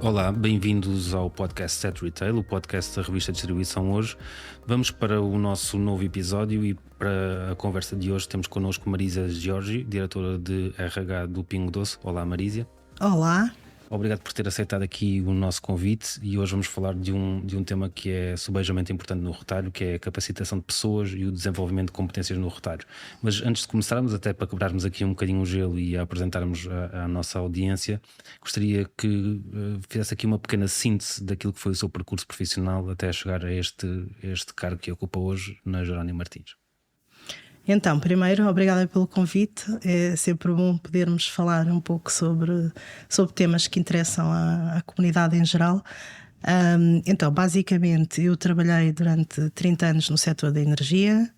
Olá, bem-vindos ao podcast Set Retail, o podcast da revista de distribuição hoje. Vamos para o nosso novo episódio e para a conversa de hoje temos connosco Marisa Giorgi, diretora de RH do Pingo Doce. Olá, Marisa. Olá. Obrigado por ter aceitado aqui o nosso convite e hoje vamos falar de um tema que é subejamente importante no retalho, que é a capacitação de pessoas e o desenvolvimento de competências no retalho. Mas antes de começarmos, até para quebrarmos aqui um bocadinho o gelo e apresentarmos à nossa audiência, gostaria que fizesse aqui uma pequena síntese daquilo que foi o seu percurso profissional até chegar a este cargo que ocupa hoje na Jerónimo Martins. Então, primeiro, obrigada pelo convite. É sempre bom podermos falar um pouco sobre temas que interessam à comunidade em geral. Então, basicamente, eu trabalhei durante 30 anos no setor da energia.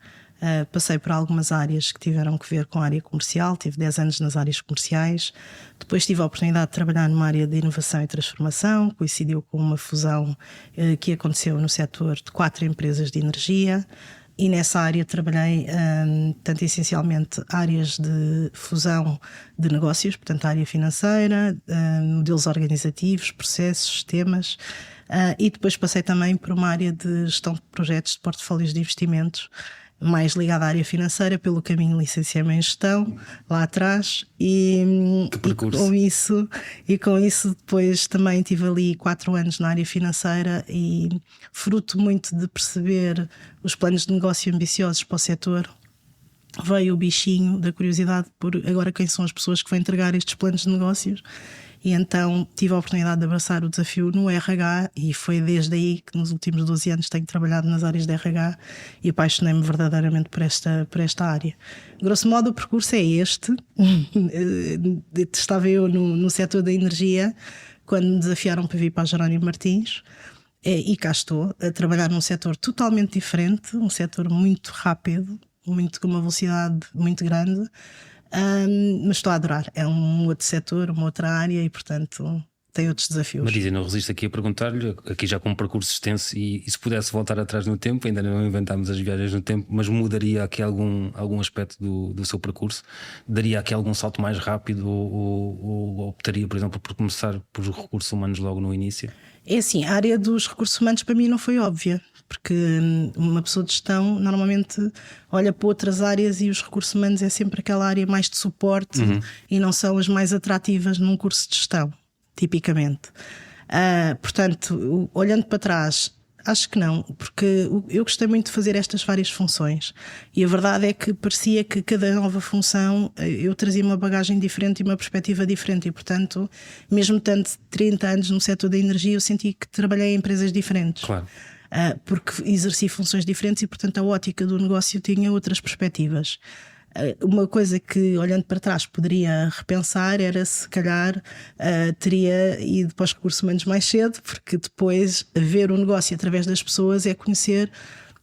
Passei por algumas áreas que tiveram que ver com a área comercial. Tive 10 anos nas áreas comerciais. Depois tive a oportunidade de trabalhar numa área de inovação e transformação. Coincidiu com uma fusão que aconteceu no setor de 4 empresas de energia. E nessa área trabalhei, portanto, essencialmente áreas de fusão de negócios, portanto, a área financeira, modelos organizativos, processos, sistemas, e depois passei também por uma área de gestão de projetos de portfólios de investimentos, mais ligada à área financeira, pelo caminho de licenciamento em gestão, lá atrás, e com isso depois também tive ali 4 anos na área financeira e fruto muito de perceber os planos de negócio ambiciosos para o setor, veio o bichinho da curiosidade por agora quem são as pessoas que vão entregar estes planos de negócios. E então tive a oportunidade de abraçar o desafio no RH e foi desde aí que nos últimos 12 anos tenho trabalhado nas áreas de RH e apaixonei-me verdadeiramente por esta área. Grosso modo o percurso é este. Estava eu no setor da energia quando me desafiaram para vir para a Jerónimo Martins e cá estou a trabalhar num setor totalmente diferente, um setor muito rápido, com uma velocidade muito grande. Mas estou a adorar, é um outro setor, uma outra área e portanto tem outros desafios. Marisa, não resisto aqui a perguntar-lhe, aqui já com um percurso extenso e se pudesse voltar atrás no tempo, ainda não inventámos as viagens no tempo, mas mudaria aqui algum aspecto do seu percurso? Daria aqui algum salto mais rápido ou optaria, por exemplo, por começar por recursos humanos logo no início? É assim, a área dos recursos humanos para mim não foi óbvia, porque uma pessoa de gestão normalmente olha para outras áreas e os recursos humanos é sempre aquela área mais de suporte e não são as mais atrativas num curso de gestão, tipicamente. Portanto, olhando para trás, acho que não, porque eu gostei muito de fazer estas várias funções e a verdade é que parecia que cada nova função eu trazia uma bagagem diferente e uma perspectiva diferente e portanto, mesmo tanto 30 anos no setor da energia, eu senti que trabalhei em empresas diferentes. Claro. Porque exerci funções diferentes e portanto a ótica do negócio tinha outras perspectivas. Uma coisa que, olhando para trás, poderia repensar era se calhar teria ido para os recursos humanos mais cedo, porque depois ver o negócio através das pessoas é conhecer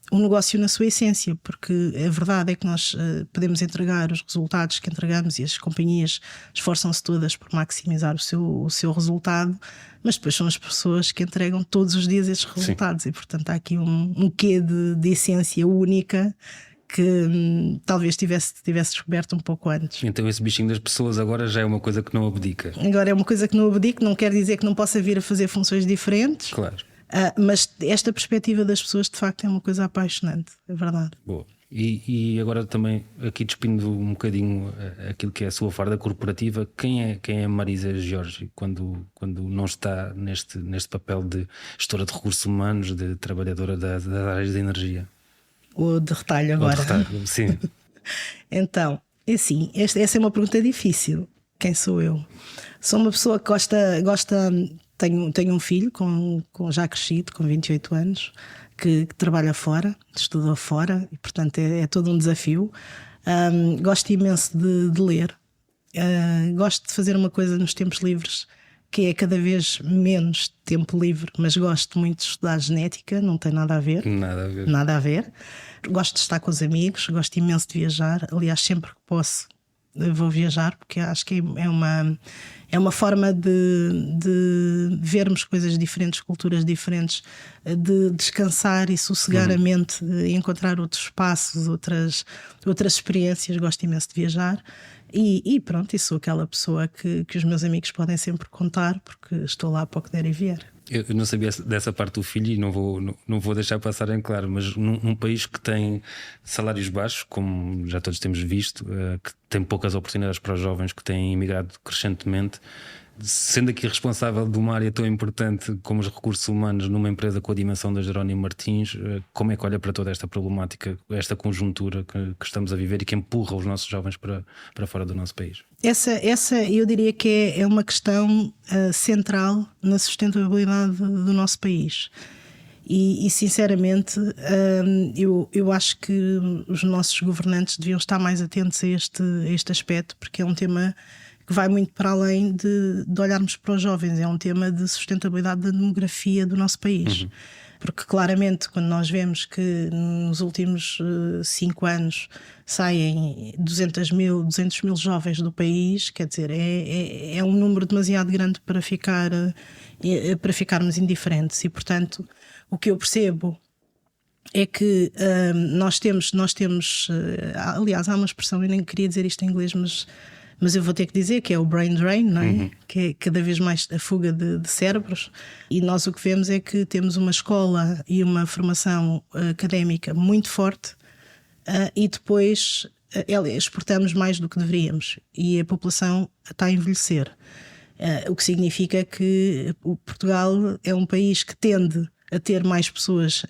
o negócio na sua essência, porque a verdade é que nós podemos entregar os resultados que entregamos e as companhias esforçam-se todas por maximizar o seu resultado, mas depois são as pessoas que entregam todos os dias esses resultados. Sim. E portanto há aqui um quê de essência única que talvez tivesse descoberto um pouco antes. Então esse bichinho das pessoas agora já é uma coisa que não abdica. Agora é uma coisa que não abdica, não quer dizer que não possa vir a fazer funções diferentes. Claro. Mas esta perspectiva das pessoas de facto é uma coisa apaixonante, é verdade. Boa. E agora também aqui despindo um bocadinho aquilo que é a sua farda corporativa, quem é Marisa Giorgi quando não está neste papel de gestora de recursos humanos, de trabalhadora das áreas de energia? Ou de retalho agora? Ou de retalho, sim. Então, assim, essa é uma pergunta difícil. Quem sou eu? Sou uma pessoa que gosta. Tenho um filho já crescido, com 28 anos, que trabalha fora, estuda fora e portanto é todo um desafio. Gosto imenso de ler. Gosto de fazer uma coisa nos tempos livres que é cada vez menos tempo livre, mas gosto muito de estudar genética, não tem nada a ver. Nada a ver. Gosto de estar com os amigos, gosto imenso de viajar. Aliás, sempre que posso vou viajar, porque acho que é uma forma de vermos coisas diferentes, culturas diferentes, de descansar e sossegar a mente, e encontrar outros espaços, outras experiências. Gosto imenso de viajar. E pronto, e sou aquela pessoa que os meus amigos podem sempre contar, porque estou lá para o que der e vier. Eu não sabia dessa parte do filho e não vou deixar passar em claro, mas num país que tem salários baixos, como já todos temos visto, que tem poucas oportunidades para os jovens que têm imigrado crescentemente, sendo aqui responsável de uma área tão importante como os recursos humanos numa empresa com a dimensão da Jerónimo Martins, como é que olha para toda esta problemática, esta conjuntura que estamos a viver e que empurra os nossos jovens para fora do nosso país? Essa eu diria que é uma questão central na sustentabilidade do nosso país. E sinceramente, eu acho que os nossos governantes deviam estar mais atentos a este aspecto, porque é um tema que vai muito para além de olharmos para os jovens. É um tema de sustentabilidade da demografia do nosso país. Porque claramente, quando nós vemos que nos últimos 5 anos saem 200 mil jovens do país, quer dizer, é um número demasiado grande para ficarmos indiferentes. E portanto, o que eu percebo é que nós temos aliás, há uma expressão, eu nem queria dizer isto em inglês, mas eu vou ter que dizer que é o brain drain, não é? Que é cada vez mais a fuga de cérebros. E nós o que vemos é que temos uma escola e uma formação académica muito forte, e depois exportamos mais do que deveríamos, e a população está a envelhecer, o que significa que Portugal é um país que tende a ter mais pessoas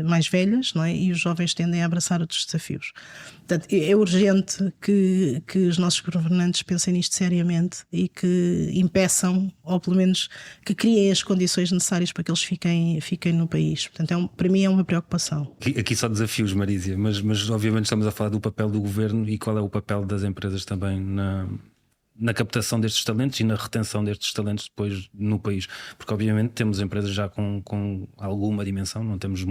mais velhas, não é? E os jovens tendem a abraçar outros desafios. Portanto, é urgente que os nossos governantes pensem nisto seriamente e que impeçam, ou pelo menos que criem as condições necessárias para que eles fiquem no país. Portanto, para mim é uma preocupação. Aqui só desafios, Marísia, mas obviamente estamos a falar do papel do governo e qual é o papel das empresas também na captação destes talentos e na retenção destes talentos depois no país, porque obviamente temos empresas já com alguma dimensão, não temos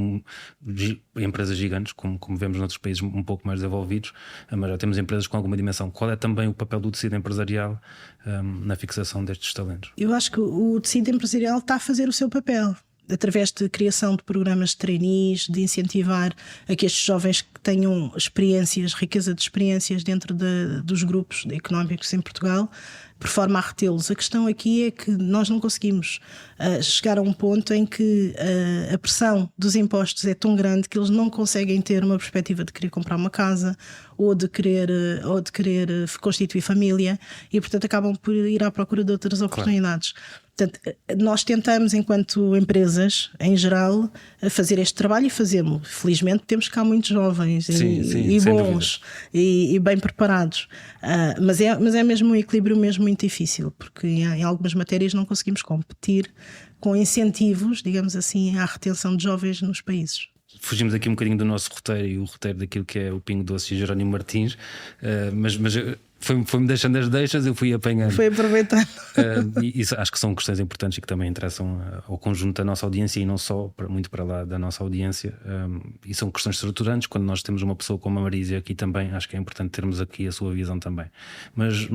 empresas gigantes como vemos noutros países um pouco mais desenvolvidos, mas já temos empresas com alguma dimensão. Qual é também o papel do tecido empresarial na fixação destes talentos? Eu acho que o tecido empresarial está a fazer o seu papel, através de criação de programas de trainees, de incentivar a que estes jovens que tenham experiências, riqueza de experiências dentro dos grupos económicos em Portugal, por forma a retê-los. A questão aqui é que nós não conseguimos chegar a um ponto em que a pressão dos impostos é tão grande que eles não conseguem ter uma perspectiva de querer comprar uma casa ou de querer constituir família, e portanto acabam por ir à procura de outras oportunidades. Claro. Portanto, nós tentamos, enquanto empresas, em geral, fazer este trabalho e fazemos. Felizmente temos cá muitos jovens e bons e bem preparados. Mas é mesmo um equilíbrio mesmo muito difícil, porque em algumas matérias não conseguimos competir com incentivos, digamos assim, à retenção de jovens nos países. Fugimos aqui um bocadinho do nosso roteiro e o roteiro daquilo que é o Pingo Doce e Jerónimo Martins, mas foi-me deixando as deixas, eu fui apanhando. Foi aproveitando. E isso acho que são questões importantes e que também interessam ao conjunto da nossa audiência e não só, muito para lá da nossa audiência. E são questões estruturantes. Quando nós temos uma pessoa como a Marísia aqui também, acho que é importante termos aqui a sua visão também. Mas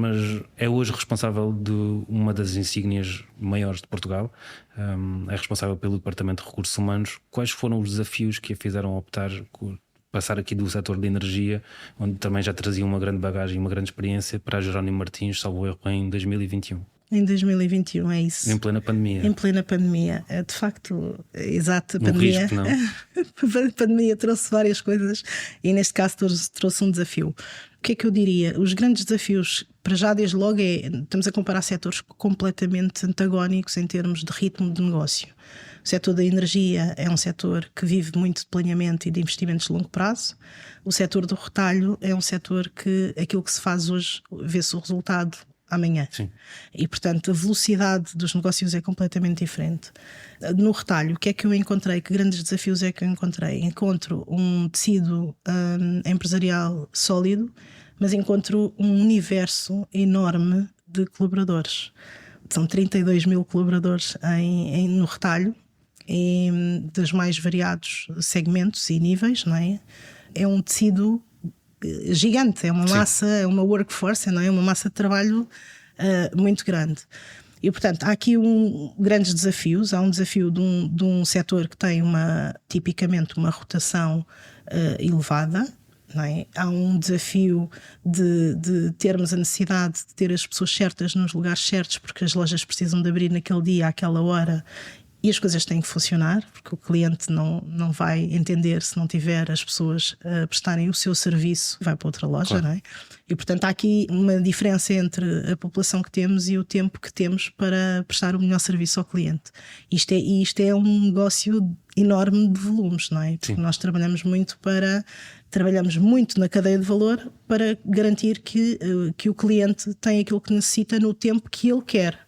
é hoje responsável de uma das insígnias maiores de Portugal. É responsável pelo Departamento de Recursos Humanos. Quais foram os desafios que a fizeram optar por passar aqui do setor de energia, onde também já trazia uma grande bagagem e uma grande experiência, para a Jerónimo Martins, salvo erro, em 2021? Em 2021, é isso. Em plena pandemia. Em plena pandemia. De facto, exato. Pandemia. Risco, não? A pandemia trouxe várias coisas e neste caso trouxe um desafio. O que é que eu diria? Os grandes desafios, para já desde logo, estamos a comparar setores completamente antagónicos em termos de ritmo de negócio. O setor da energia é um setor que vive muito de planeamento e de investimentos de longo prazo. O setor do retalho é um setor que aquilo que se faz hoje vê-se o resultado amanhã. Sim. E portanto a velocidade dos negócios é completamente diferente. No retalho, o que é que eu encontrei? Que grandes desafios é que eu encontrei? Encontro um tecido empresarial sólido, mas encontro um universo enorme de colaboradores. São 32 mil colaboradores no retalho, dos mais variados segmentos e níveis, não é? É um tecido gigante, é uma massa, é uma workforce, não é? Uma massa de trabalho muito grande. E, portanto, há aqui grandes desafios. Há um desafio de um setor que tem tipicamente uma rotação elevada. Não é? Há um desafio de termos a necessidade de ter as pessoas certas nos lugares certos, porque as lojas precisam de abrir naquele dia, àquela hora, e as coisas têm que funcionar, porque o cliente não vai entender se não tiver as pessoas a prestarem o seu serviço, vai para outra loja, não é? E, portanto, há aqui uma diferença entre a população que temos e o tempo que temos para prestar o melhor serviço ao cliente. Isto é um negócio enorme de volumes, não é? Porque nós trabalhamos muito na cadeia de valor para garantir que o cliente tem aquilo que necessita no tempo que ele quer.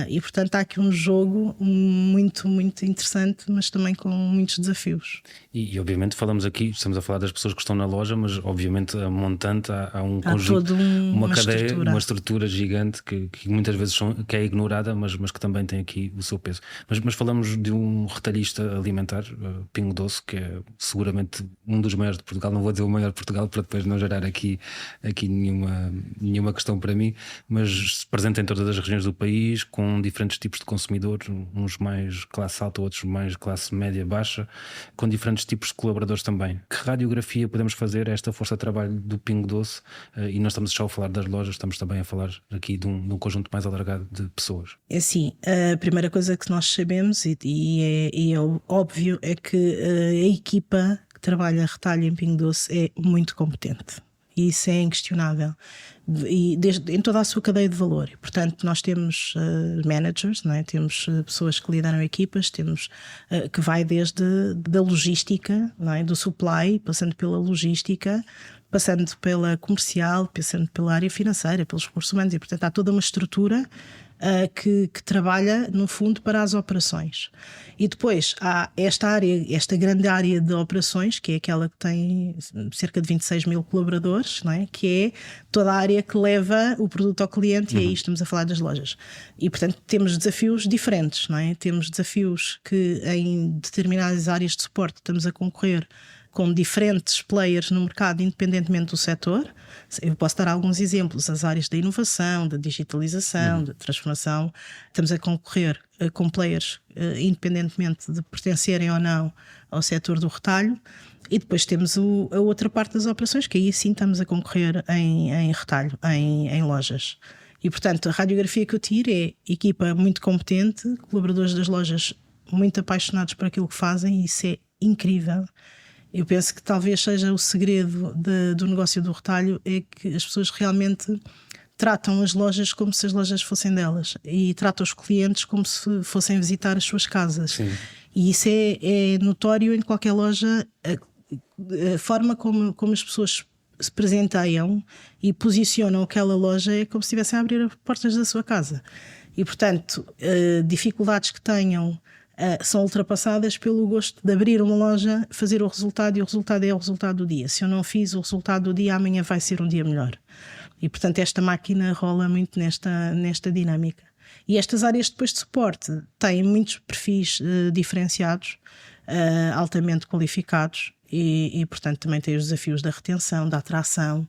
E, portanto, há aqui um jogo muito, muito interessante, mas também com muitos desafios. E obviamente estamos a falar das pessoas que estão na loja, mas obviamente a montante há um conjunto, uma cadeia, uma estrutura gigante que muitas vezes que é ignorada, mas que também tem aqui o seu peso. Mas falamos de um retalhista alimentar, Pingo Doce, que é seguramente um dos maiores de Portugal. Não vou dizer o maior de Portugal para depois não gerar aqui nenhuma questão para mim, mas presente em todas as regiões do país, com diferentes tipos de consumidores, uns mais classe alta, outros mais classe média baixa, com diferentes tipos de colaboradores também. Que radiografia podemos fazer a esta força de trabalho do Pingo Doce? E nós estamos só a falar das lojas, estamos também a falar aqui de um conjunto mais alargado de pessoas. É assim, a primeira coisa que nós sabemos e é óbvio é que a equipa que trabalha retalho em Pingo Doce é muito competente. E isso é inquestionável. E em toda a sua cadeia de valor. E, portanto, nós temos managers, não é? Temos pessoas que lideram equipas, temos que vai desde da logística, não é? Do supply, passando pela logística, passando pela comercial, passando pela área financeira, pelos recursos humanos. E, portanto, há toda uma estrutura que trabalha, no fundo, para as operações. E depois há esta grande área de operações, que é aquela que tem cerca de 26 mil colaboradores, não é? Que é toda a área que leva o produto ao cliente, e aí estamos a falar das lojas. E, portanto, temos desafios diferentes, não é? Temos desafios que em determinadas áreas de suporte estamos a concorrer com diferentes players no mercado, independentemente do setor. Eu posso dar alguns exemplos: as áreas da inovação, da digitalização, da transformação. Estamos a concorrer com players independentemente de pertencerem ou não ao setor do retalho. E depois temos a outra parte das operações, que aí sim estamos a concorrer em retalho, em lojas. E, portanto, a radiografia que eu tiro é equipa muito competente, colaboradores das lojas muito apaixonados por aquilo que fazem, e isso é incrível. Eu penso que talvez seja o segredo do negócio do retalho, é que as pessoas realmente tratam as lojas como se as lojas fossem delas, e tratam os clientes como se fossem visitar as suas casas. Sim. E isso é notório em qualquer loja. A forma como as pessoas se presenteiam e posicionam aquela loja é como se estivessem a abrir as portas da sua casa. E, portanto, dificuldades que tenham são ultrapassadas pelo gosto de abrir uma loja, fazer o resultado, e o resultado é o resultado do dia. Se eu não fiz o resultado do dia, amanhã vai ser um dia melhor. E, portanto, esta máquina rola muito nesta dinâmica. E estas áreas depois de suporte têm muitos perfis diferenciados, altamente qualificados, e, portanto, também têm os desafios da retenção, da atração,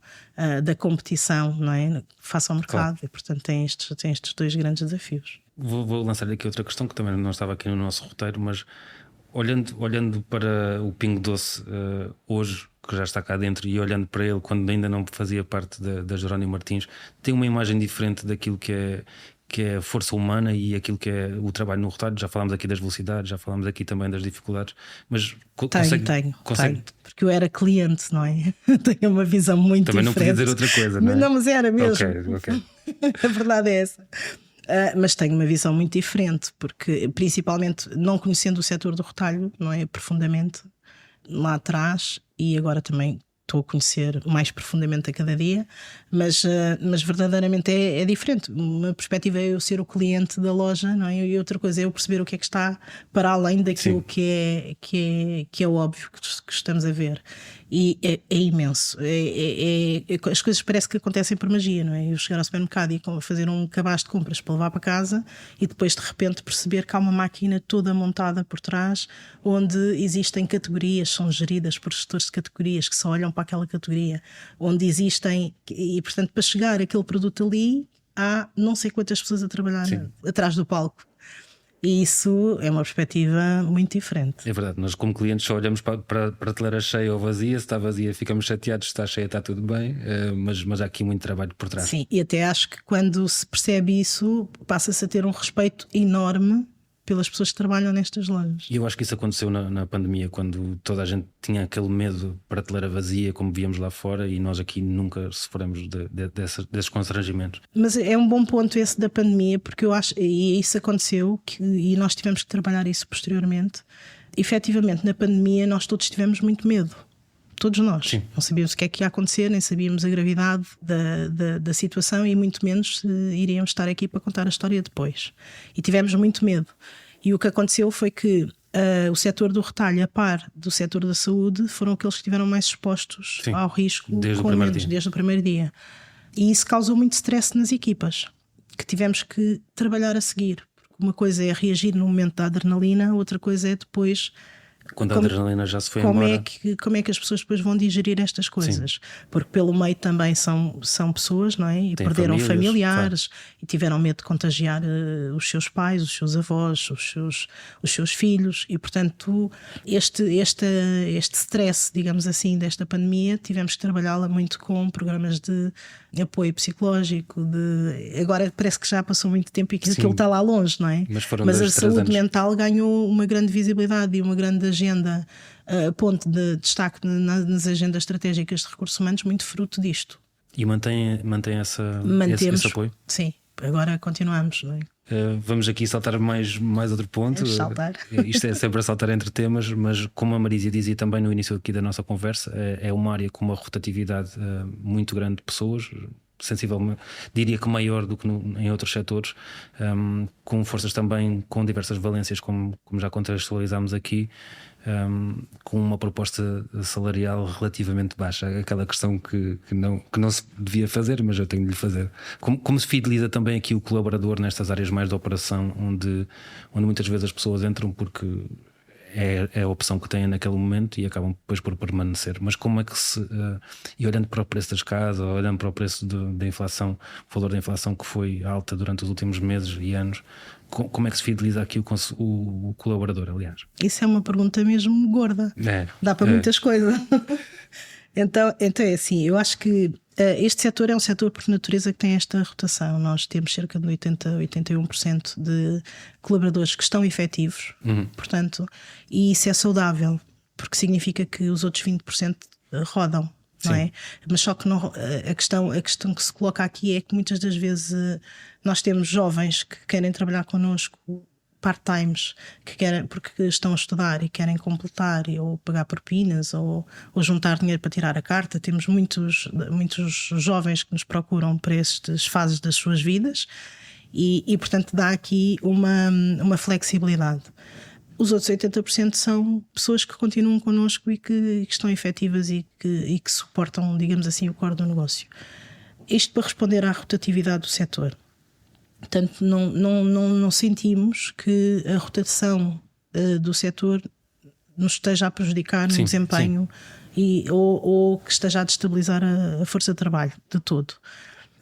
da competição, não é? Face ao mercado. Claro. E, portanto, tem estes dois grandes desafios. Vou lançar aqui outra questão que também não estava aqui no nosso roteiro, mas olhando para o Pingo Doce hoje, que já está cá dentro, e olhando para ele quando ainda não fazia parte da Jerónimo Martins, tem uma imagem diferente daquilo que é a força humana e aquilo que é o trabalho no retalho. Já falámos aqui das velocidades, já falámos aqui também das dificuldades, mas tenho, porque eu era cliente, não é? Tenho uma visão muito também diferente. Também não podia dizer outra coisa, não é? Não, mas era mesmo. Ok. A verdade é essa. Mas tenho uma visão muito diferente, porque principalmente não conhecendo o setor do retalho, não é, profundamente lá atrás, e agora também estou a conhecer mais profundamente a cada dia, mas verdadeiramente é diferente. Uma perspectiva é eu ser o cliente da loja, não é? E outra coisa é eu perceber o que é que está para além daquilo que é óbvio que estamos a ver. E é imenso. As coisas parece que acontecem por magia, não é? Eu chegar ao supermercado e fazer um cabaz de compras para levar para casa e depois de repente perceber que há uma máquina toda montada por trás onde existem categorias, são geridas por gestores de categorias que só olham para aquela categoria, onde existem, e portanto para chegar aquele produto ali há não sei quantas pessoas a trabalhar atrás do palco. E isso é uma perspectiva muito diferente. É verdade, nós como clientes só olhamos para a prateleira cheia ou vazia. Se está vazia ficamos chateados, se está cheia está tudo bem, mas há aqui muito trabalho por trás. Sim, e até acho que quando se percebe isso passa-se a ter um respeito enorme pelas pessoas que trabalham nestas lojas. E eu acho que isso aconteceu na pandemia, quando toda a gente tinha aquele medo de prateleira vazia, como víamos lá fora, e nós aqui nunca sofremos desses constrangimentos. Mas é um bom ponto esse da pandemia, porque eu acho, e isso aconteceu, e nós tivemos que trabalhar isso posteriormente. Efetivamente, na pandemia, nós todos tivemos muito medo. Todos nós. Sim. Não sabíamos o que é que ia acontecer, nem sabíamos a gravidade da situação e muito menos se iríamos estar aqui para contar a história depois. E tivemos muito medo. E o que aconteceu foi que o setor do retalho, a par do setor da saúde, foram aqueles que estiveram mais expostos ao risco desde o primeiro dia. E isso causou muito stress nas equipas, que tivemos que trabalhar a seguir. Uma coisa é reagir no momento da adrenalina, outra coisa é depois... Quando a adrenalina já se foi embora. Como é que as pessoas depois vão digerir estas coisas? Sim. Porque pelo meio também são pessoas, não é? E perderam familiares, claro. E tiveram medo de contagiar os seus pais, os seus avós, os seus filhos. E portanto este stress, digamos assim, desta pandemia, tivemos que trabalhá-la muito com programas de apoio psicológico. Agora parece que já passou muito tempo e que aquilo está lá longe, não é? Mas a saúde mental ganhou uma grande visibilidade e uma grande agenda, ponto de destaque nas agendas estratégicas de recursos humanos, muito fruto disto. E mantém esse apoio? Sim, agora continuamos, não é? Vamos aqui saltar mais outro ponto. Saltar. Isto é sempre a saltar entre temas, mas como a Marísia dizia também no início aqui da nossa conversa, é uma área com uma rotatividade muito grande de pessoas, sensivelmente, diria que maior do que em outros setores, com forças também com diversas valências, como já contextualizámos aqui, com uma proposta salarial relativamente baixa. Aquela questão que não se devia fazer, mas eu tenho de lhe fazer. Como se fideliza também aqui o colaborador nestas áreas mais de operação, onde muitas vezes as pessoas entram porque é a opção que têm naquele momento e acabam depois por permanecer. Mas como é que e olhando para o preço das casas, olhando para o preço da inflação, o valor da inflação que foi alta durante os últimos meses e anos, como é que se fideliza aqui o colaborador, aliás? Isso é uma pergunta mesmo gorda. Dá para muitas coisas. Então é assim, eu acho que este setor é um setor por natureza que tem esta rotação. Nós temos cerca de 81% de colaboradores que estão efetivos, portanto, e isso é saudável, porque significa que os outros 20% rodam, não é? Mas só que a questão que se coloca aqui é que muitas das vezes nós temos jovens que querem trabalhar connosco, part-times, porque estão a estudar e querem completar ou pagar propinas ou juntar dinheiro para tirar a carta. Temos muitos jovens que nos procuram para estas fases das suas vidas e portanto dá aqui uma flexibilidade. Os outros 80% são pessoas que continuam connosco e que estão efetivas e que suportam, digamos assim, o core do negócio. Isto para responder à rotatividade do setor. Portanto, não sentimos que a rotação do setor nos esteja a prejudicar no desempenho ou que esteja a destabilizar a força de trabalho de todo.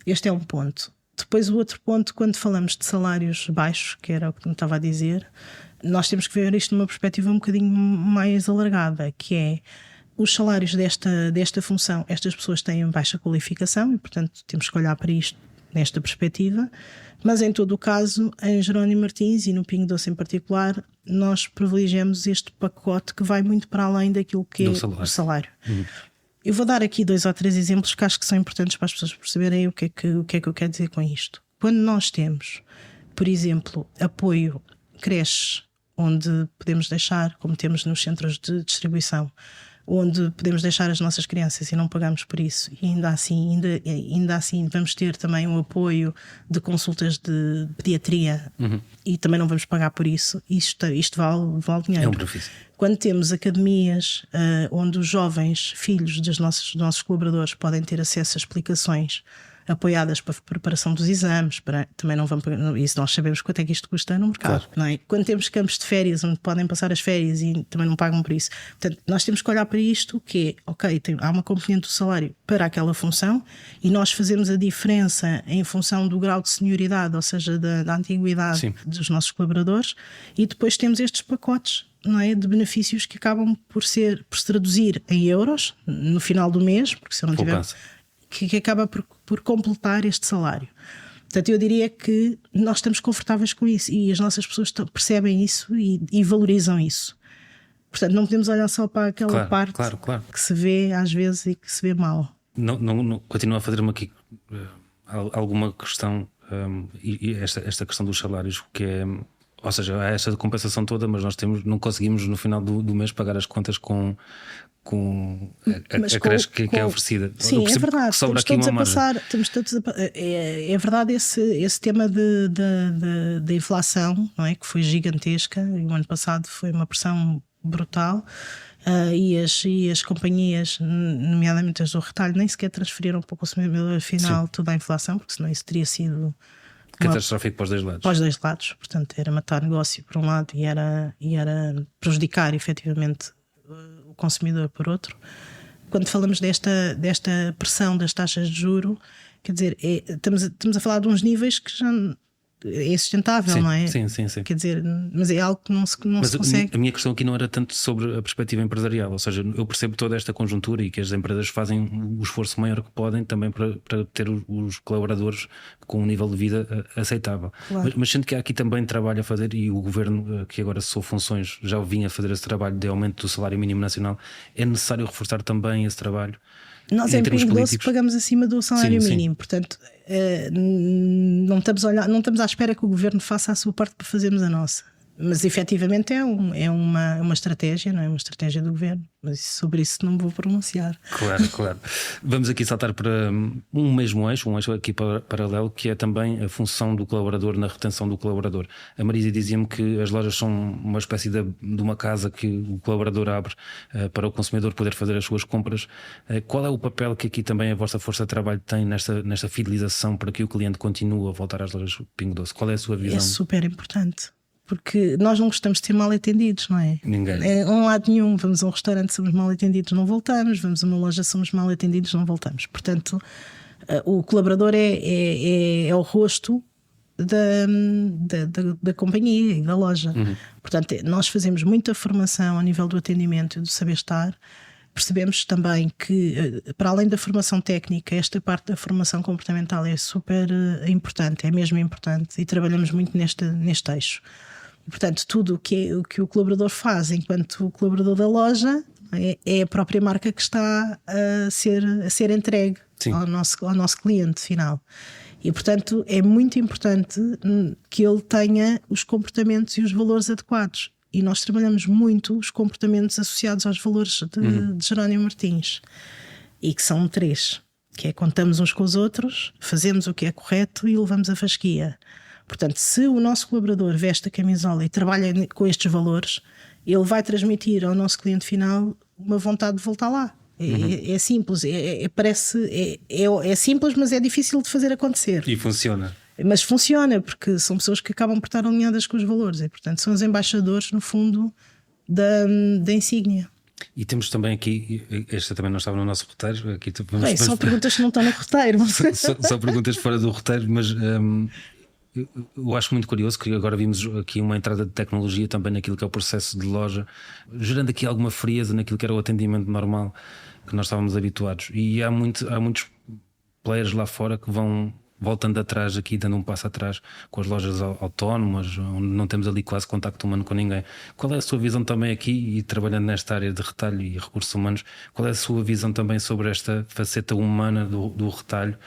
Este é um ponto. Depois o outro ponto, quando falamos de salários baixos, que era o que me estava a dizer, nós temos que ver isto numa perspectiva um bocadinho mais alargada, que é os salários desta função. Estas pessoas têm baixa qualificação e, portanto, temos que olhar para isto nesta perspectiva, mas em todo o caso, em Jerónimo Martins e no Pingo Doce em particular, nós privilegiamos este pacote que vai muito para além daquilo que é o salário. Eu vou dar aqui 2 ou 3 exemplos que acho que são importantes para as pessoas perceberem o que é que eu quero dizer com isto. Quando nós temos, por exemplo, apoio creches, onde podemos deixar, como temos nos centros de distribuição, onde podemos deixar as nossas crianças e não pagamos por isso, e ainda assim vamos ter também um apoio de consultas de pediatria e também não vamos pagar por isso. Isto vale dinheiro. É um benefício. Quando temos academias onde os jovens filhos dos nossos colaboradores podem ter acesso a explicações apoiadas para a preparação dos exames, também não vamos pagar, isso nós sabemos quanto é que isto custa no mercado, claro. não é? Quando temos campos de férias onde podem passar as férias e também não pagam por isso. Portanto, nós temos que olhar para isto, que é, ok, há uma componente do salário para aquela função e nós fazemos a diferença em função do grau de senioridade, ou seja, da antiguidade Sim. dos nossos colaboradores, e depois temos estes pacotes, não é, de benefícios que acabam por se traduzir em euros no final do mês, porque se eu não tiver, que acaba por completar este salário. Portanto, eu diria que nós estamos confortáveis com isso e as nossas pessoas percebem isso e valorizam isso. Portanto, não podemos olhar só para aquela parte que se vê às vezes e que se vê mal. Não continua a fazer-me aqui alguma questão, e esta questão dos salários, que é, ou seja, há esta compensação toda, mas nós não conseguimos no final do mês pagar as contas com a creche que é oferecida. Sim, é verdade. Estamos todos a passar. É verdade esse tema da inflação, não é? Que foi gigantesca. E o ano passado foi uma pressão brutal. E as companhias, nomeadamente as do retalho, nem sequer transferiram para o consumidor final toda a inflação, porque senão isso teria sido catastrófico para os dois lados. Para os dois lados. Portanto, era matar negócio por um lado e era prejudicar efetivamente o consumidor por outro. Quando falamos desta pressão das taxas de juro, quer dizer, estamos a falar de uns níveis que já é sustentável, não é? Sim. Quer dizer, mas é algo que não se consegue. A minha questão aqui não era tanto sobre a perspectiva empresarial, ou seja, eu percebo toda esta conjuntura e que as empresas fazem o esforço maior que podem também para ter os colaboradores com um nível de vida aceitável. Claro. Mas sendo que há aqui também trabalho a fazer, e o governo, que agora cessou funções, já vinha a fazer esse trabalho de aumento do salário mínimo nacional, é necessário reforçar também esse trabalho. Nós em Pingo Doce pagamos acima do salário mínimo, portanto não estamos à espera que o governo faça a sua parte para fazermos a nossa. Mas efetivamente é uma estratégia, não é? Uma estratégia do governo. Mas sobre isso não me vou pronunciar. Claro. Vamos aqui saltar para um mesmo eixo, aqui paralelo, que é também a função do colaborador na retenção do colaborador. A Marisa dizia-me que as lojas são uma espécie de uma casa que o colaborador abre para o consumidor poder fazer as suas compras. Qual é o papel que aqui também a vossa força de trabalho tem nesta fidelização para que o cliente continue a voltar às lojas Pingo Doce? Qual é a sua visão? É super importante. Porque nós não gostamos de ser mal atendidos, não é? Ninguém. Não há nenhum. Vamos a um restaurante, somos mal atendidos, não voltamos. Vamos a uma loja, somos mal atendidos, não voltamos. Portanto, o colaborador é o rosto da companhia e da loja. Portanto, nós fazemos muita formação a nível do atendimento e do saber-estar. Percebemos também que, para além da formação técnica, esta parte da formação comportamental é super importante, é mesmo importante, e trabalhamos muito neste eixo. E, portanto, tudo o que o colaborador faz enquanto colaborador da loja é a própria marca que está a ser entregue ao nosso cliente final. E, portanto, é muito importante que ele tenha os comportamentos e os valores adequados. E nós trabalhamos muito os comportamentos associados aos valores de Jerónimo Martins. E que são 3. Que é: contamos uns com os outros, fazemos o que é correto e levamos a fasquia. Portanto, se o nosso colaborador veste a camisola e trabalha com estes valores, ele vai transmitir ao nosso cliente final uma vontade de voltar lá. É simples, é simples, mas é difícil de fazer acontecer. E funciona. Mas funciona, porque são pessoas que acabam por estar alinhadas com os valores e, portanto, são os embaixadores, no fundo, da insígnia. E temos também aqui, esta também não estava no nosso roteiro. Aqui são perguntas que não estão no roteiro. São perguntas fora do roteiro, mas eu acho muito curioso que agora vimos aqui uma entrada de tecnologia também naquilo que é o processo de loja, gerando aqui alguma frieza naquilo que era o atendimento normal que nós estávamos habituados. E há muitos players lá fora que vão voltando atrás aqui, dando um passo atrás com as lojas autónomas, onde não temos ali quase contacto humano com ninguém. Qual é a sua visão também aqui, e trabalhando nesta área de retalho e recursos humanos, qual é a sua visão também sobre esta faceta humana do retalho,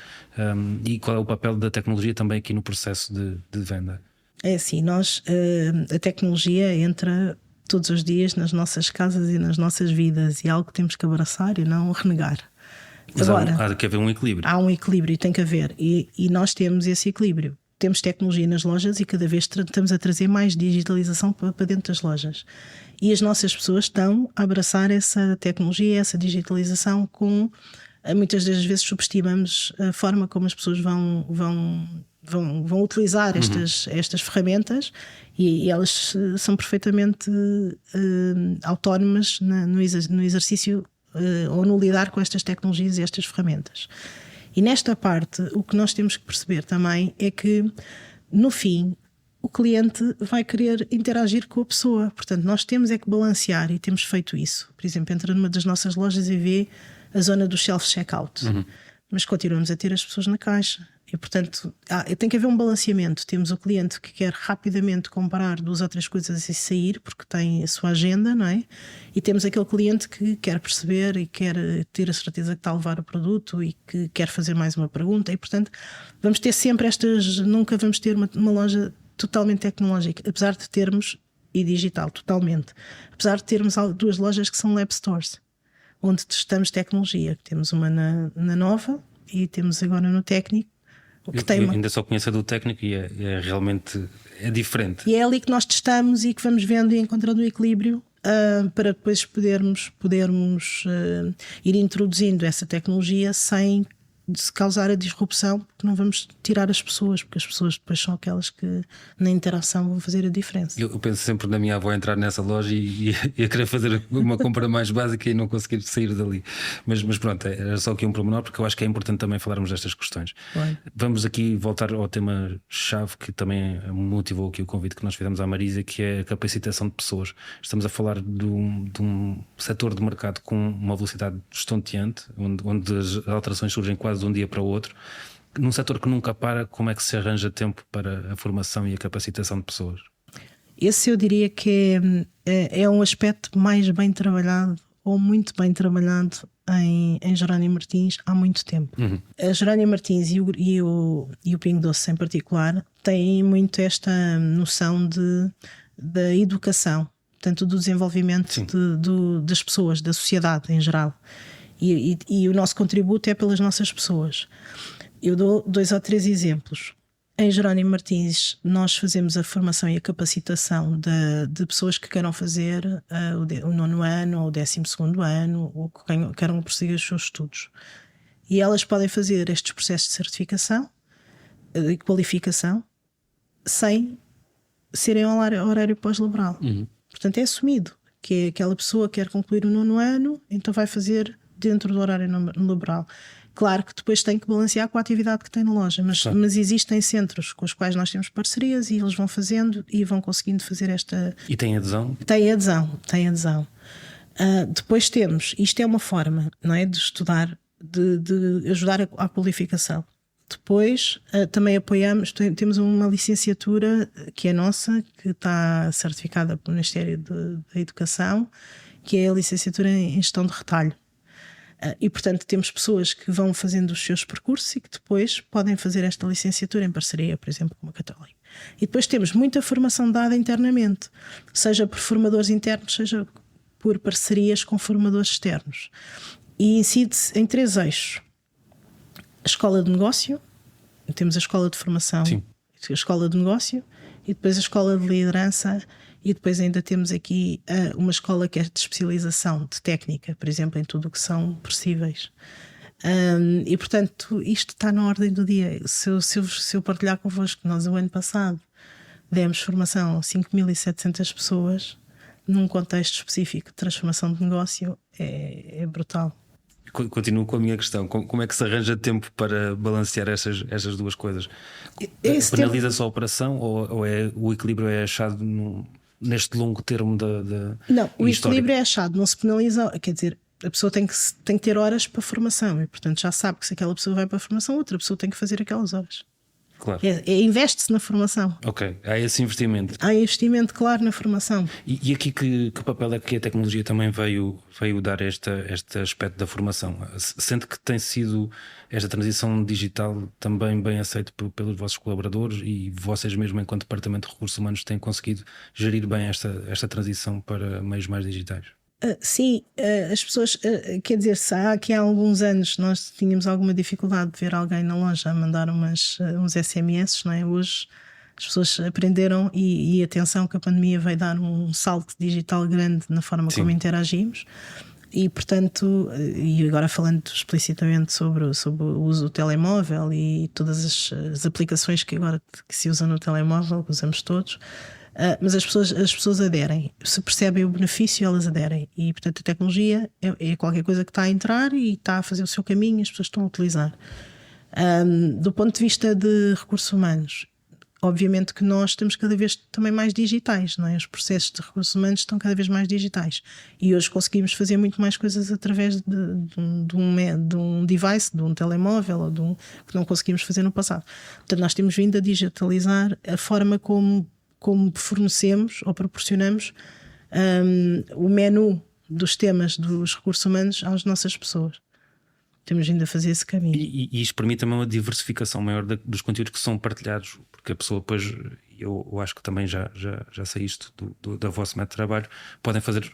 e qual é o papel da tecnologia também aqui no processo de venda? É assim, a tecnologia entra todos os dias nas nossas casas e nas nossas vidas, e é algo que temos que abraçar e não renegar. Mas agora, há que haver um equilíbrio. Há um equilíbrio, tem que haver, e nós temos esse equilíbrio. Temos tecnologia nas lojas e cada vez estamos a trazer mais digitalização para dentro das lojas. E as nossas pessoas estão a abraçar essa tecnologia, essa digitalização com... Muitas das vezes subestimamos a forma como as pessoas vão utilizar estas ferramentas, e elas são perfeitamente autónomas no exercício ou no lidar com estas tecnologias e estas ferramentas. E nesta parte, o que nós temos que perceber também é que, no fim, o cliente vai querer interagir com a pessoa. Portanto, nós temos é que balancear, e temos feito isso. Por exemplo, entra numa das nossas lojas e vê a zona do self-checkout. Mas continuamos a ter as pessoas na caixa. E, portanto, tem que haver um balanceamento. Temos o cliente que quer rapidamente comprar 2 ou 3 coisas e sair, porque tem a sua agenda, não é? E temos aquele cliente que quer perceber e quer ter a certeza que está a levar o produto e que quer fazer mais uma pergunta. E, portanto, vamos ter sempre estas... Nunca vamos ter uma loja totalmente tecnológica, apesar de termos... E digital, totalmente. Apesar de termos 2 lojas que são lab stores, onde testamos tecnologia. Temos uma na Nova e temos agora no Técnico. Eu ainda só conheço a do Técnico e é realmente diferente. E é ali que nós testamos e que vamos vendo e encontrando o equilíbrio para depois podermos ir introduzindo essa tecnologia sem se causar a disrupção, porque não vamos tirar as pessoas, porque as pessoas depois são aquelas que na interação vão fazer a diferença. Eu penso sempre na minha avó entrar nessa loja e a querer fazer uma compra mais básica e não conseguir sair dali. Mas pronto, era só aqui um pormenor, porque eu acho que é importante também falarmos destas questões. Bem. Vamos aqui voltar ao tema-chave que também motivou aqui o convite que nós fizemos à Marisa, que é a capacitação de pessoas. Estamos a falar de um setor de mercado com uma velocidade estonteante, onde as alterações surgem quase de um dia para o outro. Num setor que nunca para, como é que se arranja tempo para a formação e a capacitação de pessoas? Esse eu diria que é um aspecto mais bem trabalhado, ou muito bem trabalhado em Jerónimo Martins há muito tempo. A Jerónimo Martins e o Pingo Doce em particular têm muito esta noção da educação, portanto do desenvolvimento das pessoas, da sociedade em geral. E o nosso contributo é pelas nossas pessoas. Eu dou 2 ou 3 exemplos. Em Jerónimo Martins nós fazemos a formação e a capacitação de pessoas que queiram fazer o 9º ano ou o 12º ano, ou que queiram prosseguir os seus estudos. E elas podem fazer estes processos de certificação e qualificação sem serem ao horário pós-laboral. Portanto, é assumido que aquela pessoa quer concluir o 9º ano, então vai fazer dentro do horário laboral. Claro que depois tem que balancear com a atividade que tem na loja, mas existem centros com os quais nós temos parcerias e eles vão fazendo e vão conseguindo fazer esta... E tem adesão? Tem adesão. Depois temos, isto é uma forma, não é, de estudar, de ajudar à qualificação. Depois também apoiamos, temos uma licenciatura que é nossa, que está certificada pelo Ministério da Educação, que é a licenciatura em Gestão de Retalho. E portanto temos pessoas que vão fazendo os seus percursos e que depois podem fazer esta licenciatura em parceria, por exemplo, com a Católica. E depois temos muita formação dada internamente, seja por formadores internos, seja por parcerias com formadores externos. E incide-se em 3 eixos: a escola de negócio, temos a escola de formação, a escola de negócio e depois a escola de liderança. E depois ainda temos aqui uma escola que é de especialização de técnica, por exemplo, em tudo o que são possíveis. E portanto isto está na ordem do dia. Se eu partilhar convosco, nós o ano passado demos formação a 5.700 pessoas num contexto específico de transformação de negócio, é brutal. Continuo com a minha questão: como é que se arranja tempo para balancear estas 2 coisas? Penaliza-se a operação ou o equilíbrio é achado neste longo termo Não, o equilíbrio é achado, não se penaliza, quer dizer, a pessoa tem que ter horas para formação e portanto já sabe que se aquela pessoa vai para a formação, outra pessoa tem que fazer aquelas horas. Claro. Investe-se na formação. Ok, há esse investimento. Há investimento, claro, na formação. E aqui que papel é que a tecnologia também veio dar este aspecto da formação? Sente que tem sido esta transição digital também bem aceita pelos vossos colaboradores e vocês mesmo enquanto Departamento de Recursos Humanos têm conseguido gerir bem esta transição para meios mais digitais? Sim, as pessoas, quer dizer, se aqui há alguns anos nós tínhamos alguma dificuldade de ver alguém na loja a mandar uns SMS, não é? Hoje as pessoas aprenderam e atenção que a pandemia veio dar um salto digital grande na forma Sim. como interagimos. E portanto, e agora falando explicitamente sobre o uso do telemóvel e todas as aplicações que agora que se usam no telemóvel, que usamos todos. Mas as pessoas aderem, se percebem o benefício, elas aderem. E portanto a tecnologia é qualquer coisa que está a entrar e está a fazer o seu caminho, as pessoas estão a utilizar. Do ponto de vista de recursos humanos, obviamente que nós estamos cada vez também mais digitais, não é? Os processos de recursos humanos estão cada vez mais digitais e hoje conseguimos fazer muito mais coisas através de um device, de um telemóvel ou que não conseguimos fazer no passado. Portanto, nós temos vindo a digitalizar a forma como fornecemos ou proporcionamos o menu dos temas dos recursos humanos às nossas pessoas. Temos vindo a fazer esse caminho. E isto permite também uma diversificação maior dos conteúdos que são partilhados, porque a pessoa depois, eu acho que também já sei isto da vosso método de trabalho, podem fazer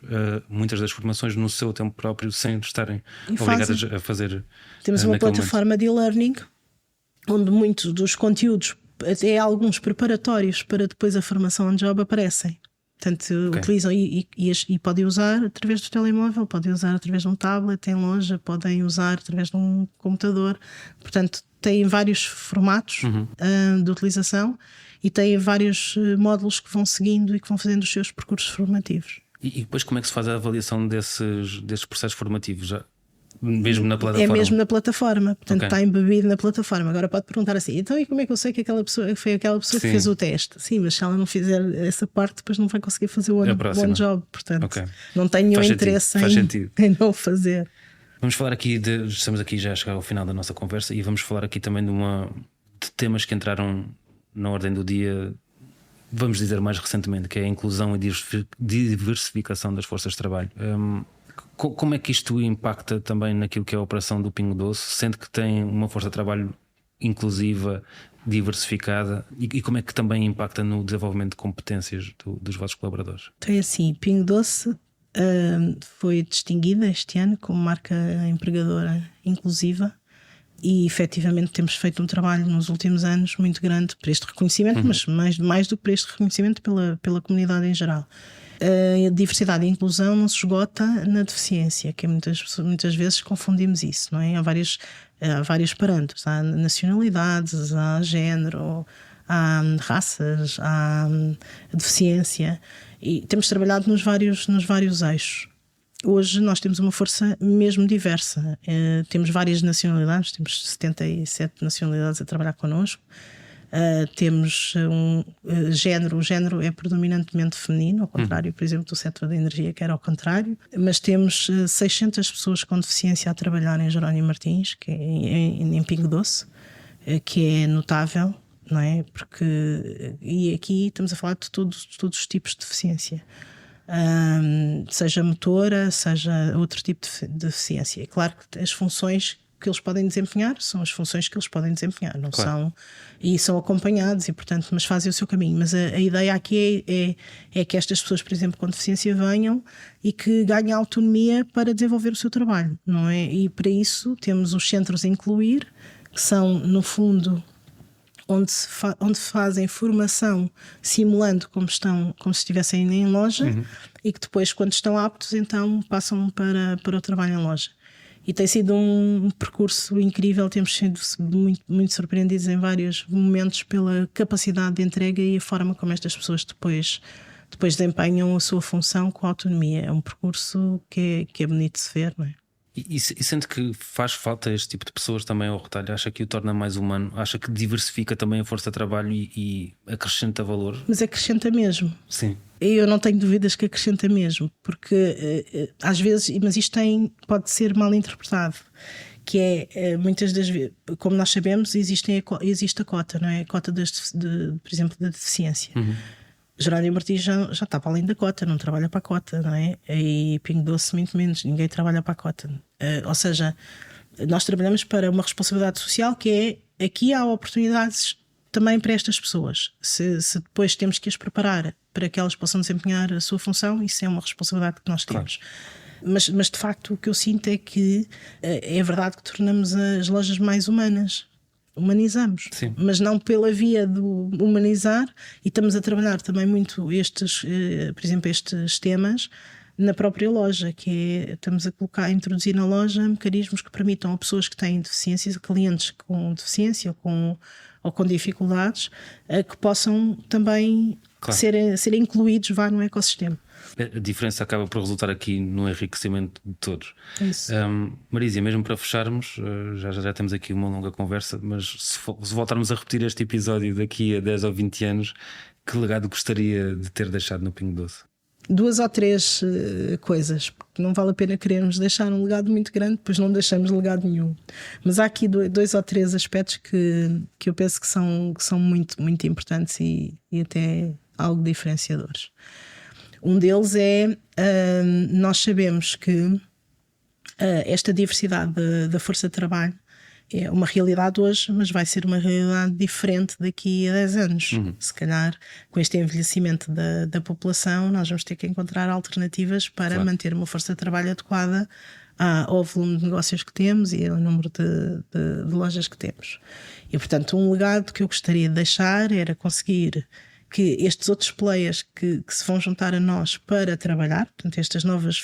muitas das formações no seu tempo próprio sem estarem obrigadas a fazer. Temos uma plataforma de e-learning onde muitos dos conteúdos, até alguns preparatórios para depois a formação on job, aparecem. Portanto, utilizam e podem usar através do telemóvel, podem usar através de um tablet em loja, podem usar através de um computador. Portanto, têm vários formatos de utilização e têm vários módulos que vão seguindo e que vão fazendo os seus percursos formativos. E depois como é que se faz a avaliação desses processos formativos? Mesmo na plataforma? É mesmo na plataforma, portanto está embebido na plataforma. Agora pode perguntar assim: então e como é que eu sei que foi aquela pessoa que fez o teste? Sim, mas se ela não fizer essa parte, depois não vai conseguir fazer o on job. Portanto, não tem nenhum interesse em não fazer. Vamos falar aqui estamos aqui já a chegar ao final da nossa conversa e vamos falar aqui também de temas que entraram na ordem do dia, vamos dizer mais recentemente, que é a inclusão e diversificação das forças de trabalho. Como é que isto impacta também naquilo que é a operação do Pingo Doce, sendo que tem uma força de trabalho inclusiva, diversificada, e como é que também impacta no desenvolvimento de competências dos vossos colaboradores? Então é assim, Pingo Doce foi distinguida este ano como marca empregadora inclusiva e efetivamente temos feito um trabalho nos últimos anos muito grande para este reconhecimento, mas mais do que para este reconhecimento pela comunidade em geral. A diversidade e a inclusão não se esgota na deficiência, que muitas vezes confundimos isso, não é? Há vários parâmetros, há nacionalidades, há género, há raças, há deficiência e temos trabalhado nos vários eixos. Hoje nós temos uma força mesmo diversa, temos várias nacionalidades, temos 77 nacionalidades a trabalhar connosco. Temos género. O género é predominantemente feminino, ao contrário, por exemplo, do setor da energia, que era ao contrário. Mas temos 600 pessoas com deficiência a trabalhar em Jerónimo Martins, que é em Pingo Doce, que é notável, não é? E aqui estamos a falar de todos os tipos de deficiência. Seja motora, seja outro tipo de deficiência. É claro que as funções que eles podem desempenhar são as funções que eles podem desempenhar, não são, e são acompanhados e portanto, mas fazem o seu caminho. Mas a ideia aqui é que estas pessoas, por exemplo, com deficiência venham e que ganhem autonomia para desenvolver o seu trabalho, não é? E para isso temos os centros a incluir, que são no fundo onde fazem formação simulando como se estivessem em loja e que depois, quando estão aptos, então passam para o trabalho em loja. E tem sido um percurso incrível, temos sido muito, muito surpreendidos em vários momentos pela capacidade de entrega e a forma como estas pessoas depois desempenham a sua função com autonomia. É um percurso que é bonito de se ver, não é? E sente que faz falta este tipo de pessoas também ao retalho? Acha que o torna mais humano? Acha que diversifica também a força de trabalho e acrescenta valor? Mas acrescenta mesmo. Sim. Eu não tenho dúvidas que acrescenta mesmo, porque às vezes, mas isto pode ser mal interpretado, que é muitas das vezes, como nós sabemos, existe a cota, não é? A cota por exemplo, da deficiência. Jerónimo Martins já está para além da cota, não trabalha para a cota, não é? E Pingo Doce muito menos, ninguém trabalha para a cota. Ou seja, nós trabalhamos para uma responsabilidade social que é, aqui há oportunidades também para estas pessoas. Se depois temos que as preparar para que elas possam desempenhar a sua função, isso é uma responsabilidade que nós temos. Claro. Mas de facto o que eu sinto é que é verdade que tornamos as lojas mais humanas. Humanizamos, sim, mas não pela via do humanizar, e estamos a trabalhar também muito por exemplo, estes temas na própria loja, que é, estamos a introduzir na loja mecanismos que permitam a pessoas que têm deficiências, a clientes com deficiência ou com dificuldades, que possam também, claro, serem incluídos no ecossistema. A diferença acaba por resultar aqui no enriquecimento de todos. Isso. Marisa, mesmo para fecharmos, já temos aqui uma longa conversa, mas se voltarmos a repetir este episódio daqui a 10 ou 20 anos, que legado gostaria de ter deixado no Pingo Doce? 2 ou 3 coisas, porque não vale a pena querermos deixar um legado muito grande, depois não deixamos legado nenhum. Mas há aqui 2 ou 3 aspectos que eu penso que são muito, muito importantes e até algo diferenciadores. Um deles é, nós sabemos que esta diversidade da força de trabalho é uma realidade hoje, mas vai ser uma realidade diferente daqui a 10 anos. Se calhar, com este envelhecimento da população, nós vamos ter que encontrar alternativas para, claro, manter uma força de trabalho adequada ao volume de negócios que temos e ao número de lojas que temos. E, portanto, um legado que eu gostaria de deixar era conseguir que estes outros players que se vão juntar a nós para trabalhar, portanto, estas novas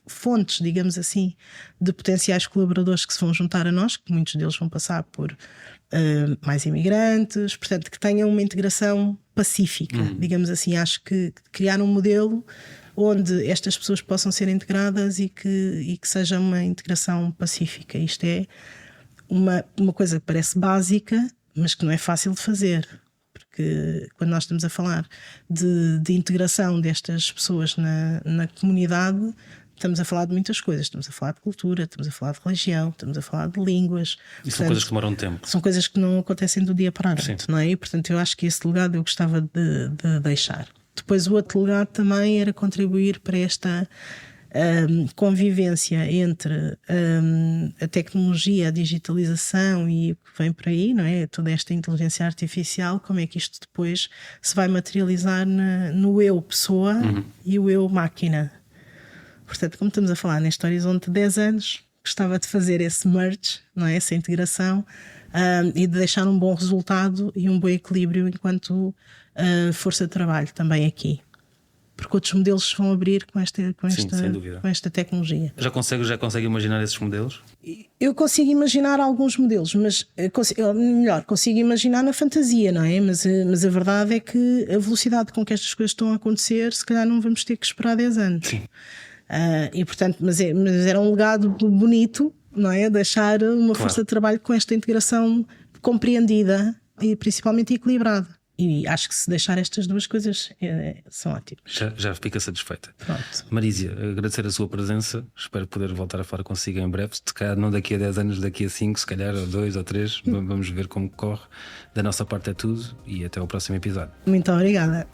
fontes, digamos assim, de potenciais colaboradores que se vão juntar a nós, que muitos deles vão passar por mais imigrantes, portanto, que tenham uma integração pacífica, digamos assim. Acho que criar um modelo onde estas pessoas possam ser integradas e que seja uma integração pacífica. Isto é uma coisa que parece básica, mas que não é fácil de fazer. Porque quando nós estamos a falar de integração destas pessoas na comunidade, estamos a falar de muitas coisas. Estamos a falar de cultura, estamos a falar de religião, estamos a falar de línguas. E portanto, são coisas que demoram tempo. São coisas que não acontecem do dia para a noite, não é? E portanto eu acho que esse legado eu gostava de deixar. Depois o outro legado também era contribuir para esta convivência entre a tecnologia, a digitalização e o que vem por aí, não é? Toda esta inteligência artificial, como é que isto depois se vai materializar no eu pessoa e o eu máquina. Portanto, como estamos a falar neste horizonte de 10 anos, gostava de fazer esse merge, não é? Essa integração, e de deixar um bom resultado e um bom equilíbrio enquanto força de trabalho também aqui. Porque outros modelos se vão abrir com esta tecnologia. Já consegue imaginar esses modelos? Eu consigo imaginar alguns modelos, mas consigo imaginar na fantasia, não é? Mas a verdade é que a velocidade com que estas coisas estão a acontecer, se calhar não vamos ter que esperar 10 anos. Sim. E portanto, mas era um legado bonito, não é? Deixar uma força de trabalho com esta integração compreendida e principalmente equilibrada. E acho que se deixar estas duas coisas são ótimas. Já fica satisfeita. Pronto. Marisa, agradecer a sua presença. Espero poder voltar a falar consigo em breve. Se calhar não daqui a 10 anos, daqui a 5, se calhar 2 ou 3. Vamos ver como corre. Da nossa parte é tudo e até ao próximo episódio. Muito obrigada.